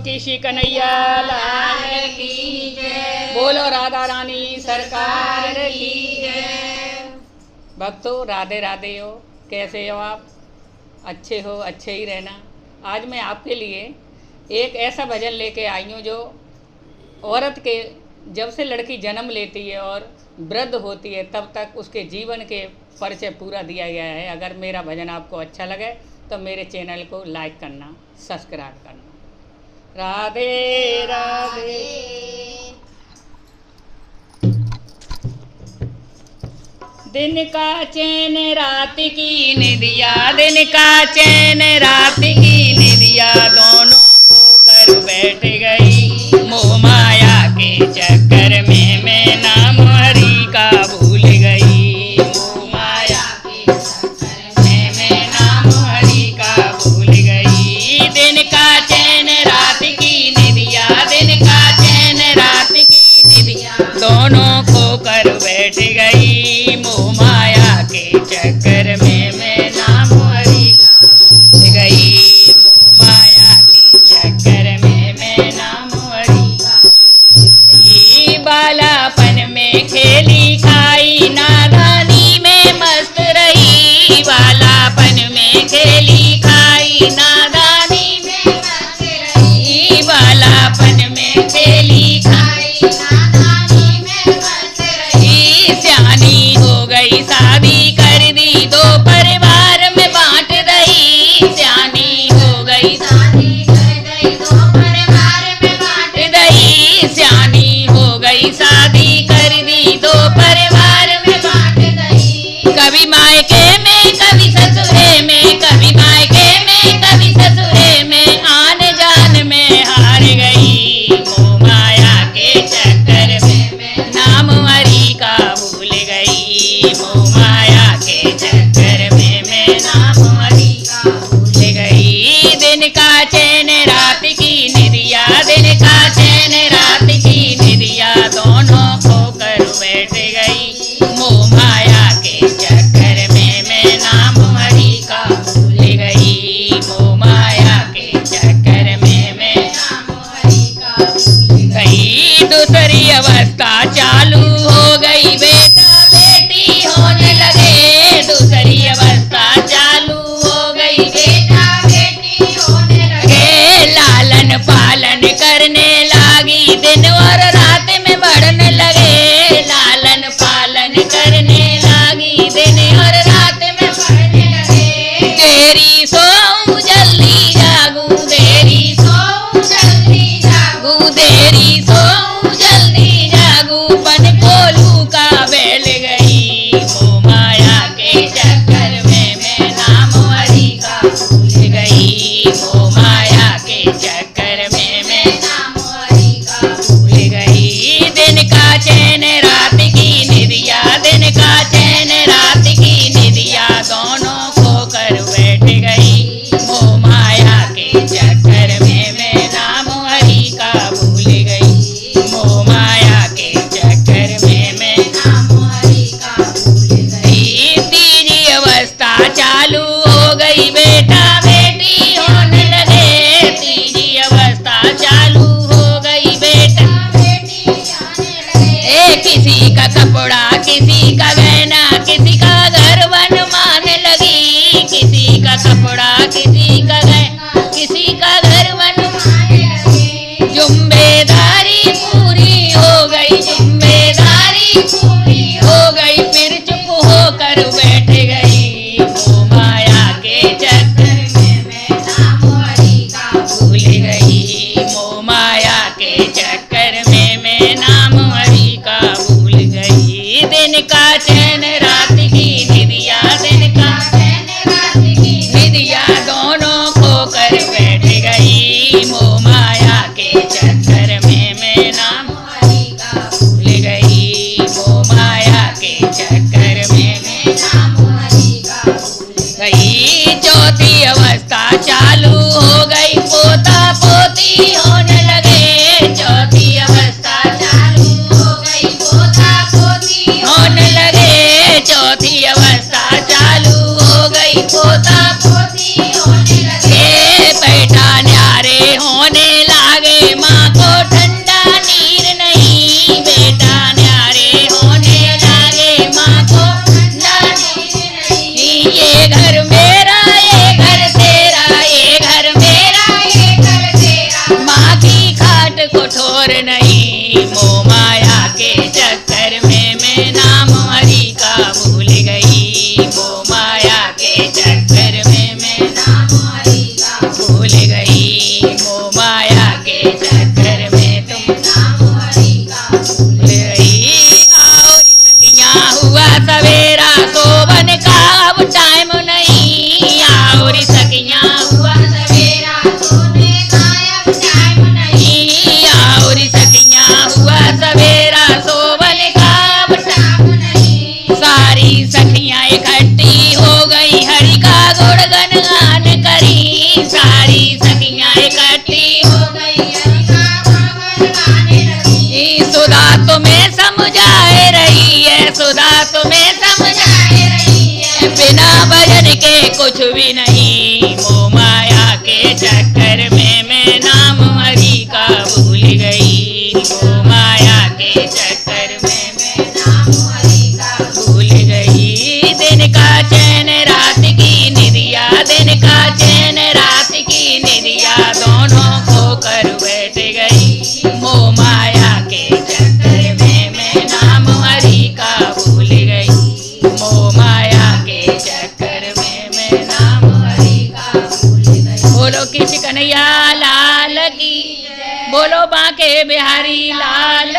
किसी कन्हैया लाल की जय। बोलो राधा रानी सरकार की जय। भक्तों राधे राधे हो, कैसे हो आप? अच्छे हो, अच्छे ही रहना। आज मैं आपके लिए एक ऐसा भजन लेके आई हूँ जो औरत के जब से लड़की जन्म लेती है और वृद्ध होती है तब तक उसके जीवन के परिचय पूरा दिया गया है। अगर मेरा भजन आपको अच्छा लगे तो मेरे चैनल को लाइक करना, सब्सक्राइब करना। राधे राधे। दिन का चैन रात की निदिया, दिन का चैन रात की निदिया, दोनों को कर बैठ गई मोह माया के चक्कर में मैं नाम हरि का भूल गई। मोह माया के चक्कर में मैं नाम हरि का भूल गई। दिन का चैन रात की निदिया, दिन का चैन रात की निदिया, दोनों को कर बैठ गई मोह माया के चक्कर में मैं नाम हरि का भूल गई। मोह माया के चक्कर में मैं नाम हरि का भूल गई। बालापन में खेली खाई नादानी में मस्त रही, बालापन में खेली खाई नादानी में मस्त रही, बालापन में खेली खाई नादानी में मस्त रही। सियानी हो गई शादी कर दी, दो परिवार में बांट दई। सियानी हो गई शादी कर दी, दो परिवार में बांट दई। सियानी हो गई शादी कर दी, दो परिवार में बांट दई। कभी मायके में कभी ससुरे में, कभी मायके में कभी ससुरे में, आने जान में हार गई मोह माया के चक्कर में मैं नाम हरि का भूल गई। मोह माया के चक्कर में मैं नाम हरि का भूल गई। दिन का चैन रात की निदिया, दिन का चैन रात की निदिया, दोनों को कर बैठ गई मोह माया के चक्कर में मैं नाम हरि का भूल गई। मोह माया के चक्कर में मैं नाम हरि का भूल गई। दूसरी अवस्था चालू हो गई, बेटा बेटी होने लगे। दूसरी अवस्था चालू हो गई, बेटा बेटी होने लगे। लालन पालन करने लागी, दिन और रात में बढ़ने लगे। लालन पालन करने लागी, दिन और रात में बढ़ने लगे। देरी सोऊं जल्दी जागूं, देरी सोऊं जल्दी जागूं, देरी सोऊं जल्दी जागूं, बन कोलू का बैल गई मोह माया के चक्कर में मैं नाम हरि का भूल गई। मोह माया के चक्कर में मैं नाम हरि का भूल गई। दिन का चैन रात की निदिया, दिन का चैन रात की निदिया, दोनों को कर बैठ गई मोह माया के चक्कर में मैं नाम हरि का भूल गई। मोह माया के चक्कर में मैं नाम हरि का भूल गई। तीसरी अवस्था चालू हो गई, बेटा बेटी होने लगे। तीसरी अवस्था चालू हो गई, बेटा बेटी होने लगे। किसी का कपड़ा, किसी का गहना, किसी का घर बनवाने लगी। किसी का कपड़ा, किसी का गहना, किसी का घर बनवाने लगी। जिम्मेदारी पूरी हो गई, जिम्मेदारी पूरी हो गई, फिर चुप होकर बैठ गई मोह माया के चक्कर में मैं नाम हरि का भूल गई। मोह माया के चक्कर में मैं नाम हरि का भूल गई। दिन का चैन रात की निदिया, दिन का चैन रात की निदिया, दोनों को कर बैठ गई मोह माया के चक्कर में मैं नाम हरि का भूल गई। मोह माया के चक्कर में मैं नाम हरि का भूल गई। चौथी अवस्था चालू हो गई, पोता पोती होने लगे। चौथी अवस्था चालू हो गई, पोता पोती होने लगे। चौथी अवस्था चालू हो गई, पोता पोती होने लगे। बेटा न्यारे होने लगे। और नहीं। मोह माया के चक्कर में मैं नाम हरि का भूल गई। मोह माया के चक्कर में मैं नाम हरि का भूल गई। मोह माया के चक्कर में तुम नाम हरि का भूल गई। और सखियाँ हुआ सवेरा सोवन का अब टाइम नहीं। और सखियाँ हुआ सवेरा सोने का अब टाइम नहीं। और सखियाँ हुआ सवेरा सोवन का अब टाइम नहीं। सारी सखियाँ इकट्ठी हो गई हरि का गुणगान गान करी। सारी सखियाँ इकट्ठी हो गई हरि का गुणगान गाने लगी। सुधा तुम्हें समझाए रही है, सुधा तुम्हें समझाए रही है, बिना भजन के कुछ भी नहीं। मोह माया के चक्कर में मैं नाम हरि का भूल गई। मोह माया के चक्कर में मैं नाम हरि का भूल गई। दिन का चैन रात की निदिया, दिन का चैन रात की निदिया, दोनों खो कर बैठ गई। मोह माया के चक्कर में मैं नाम हरि का भूल गई। मोह माया के चक्कर में मैं नाम हरि का भूल गई। बोलो कृष्ण कन्हैया लाल की, बोलो बांके बिहारी लाल